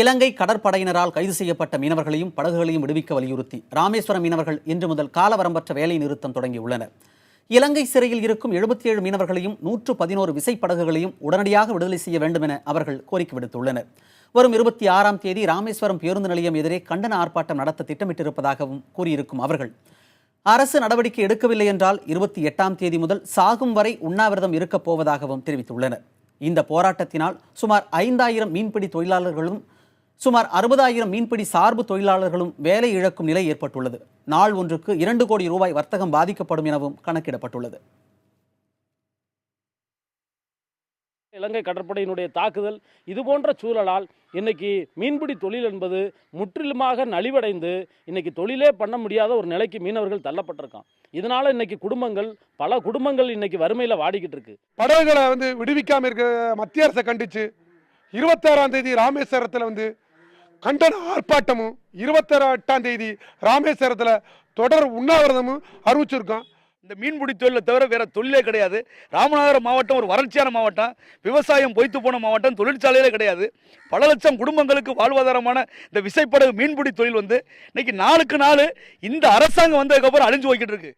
இலங்கை கடற்படையினரால் கைது செய்யப்பட்ட மீனவர்களையும் படகுகளையும் விடுவிக்க வலியுறுத்தி ராமேஸ்வரம் மீனவர்கள் இன்று முதல் காலவரம்பற்ற வேலை நிறுத்தம் தொடங்கியுள்ளனர். இலங்கை சிறையில் இருக்கும் 77 மீனவர்களையும் 111 விசைப்படகுகளையும் உடனடியாக விடுதலை செய்ய வேண்டும் என அவர்கள் கோரிக்கை விடுத்துள்ளனர். வரும் 26ஆம் தேதி ராமேஸ்வரம் பேருந்து நிலையம் எதிரே கண்டன ஆர்ப்பாட்டம் நடத்த திட்டமிட்டிருப்பதாகவும் கூறியிருக்கும் அவர்கள், அரசு நடவடிக்கை எடுக்கவில்லை என்றால் 28ஆம் தேதி முதல் சாகும் வரை உண்ணாவிரதம் இருக்கப் போவதாகவும் தெரிவித்துள்ளனர். இந்த போராட்டத்தினால் சுமார் 5000 மீன்பிடி தொழிலாளர்களும் சுமார் 60,000 மீன்பிடி சார்பு தொழிலாளர்களும் வேலை இழக்கும் நிலை ஏற்பட்டுள்ளது. நாள் ஒன்றுக்கு 2 கோடி ரூபாய் வர்த்தகம் பாதிக்கப்படும் எனவும் கணக்கிடப்பட்டுள்ளது. இலங்கை கடற்படையினுடைய தாக்குதல் இதுபோன்ற சூழலால் இன்னைக்கு மீன்பிடி தொழில் என்பது முற்றிலுமாக நலிவடைந்து இன்னைக்கு தொழிலே பண்ண முடியாத ஒரு நிலைக்கு மீனவர்கள் தள்ளப்பட்டிருக்கான். இதனால இன்னைக்கு பல குடும்பங்கள் இன்னைக்கு வறுமையில வாடிக்கிட்டு இருக்கு. படகுகளை விடுவிக்காம இருக்க மத்திய அரசை கண்டிச்சு 26ஆம் தேதி ராமேஸ்வரத்தில் கண்டன ஆர்ப்பாட்டமும் 28ஆம் தேதி ராமேஸ்வரத்தில் தொடர் உண்ணாவிரதமும் அறிவிச்சிருக்கோம். இந்த மீன்பிடி தொழிலை தவிர வேற தொழிலே கிடையாது. ராமநாதபுரம் மாவட்டம் ஒரு வறட்சியான மாவட்டம், விவசாயம் பொய்த்து போன மாவட்டம், தொழிற்சாலையிலே கிடையாது. பல லட்சம் குடும்பங்களுக்கு வாழ்வாதாரமான இந்த விசைப்படகு மீன்பிடி தொழில் இன்னைக்கு நாளுக்கு நாள் இந்த அரசாங்கம் வந்ததுக்கப்புறம் அழிஞ்சு போய்கிட்டு இருக்கு.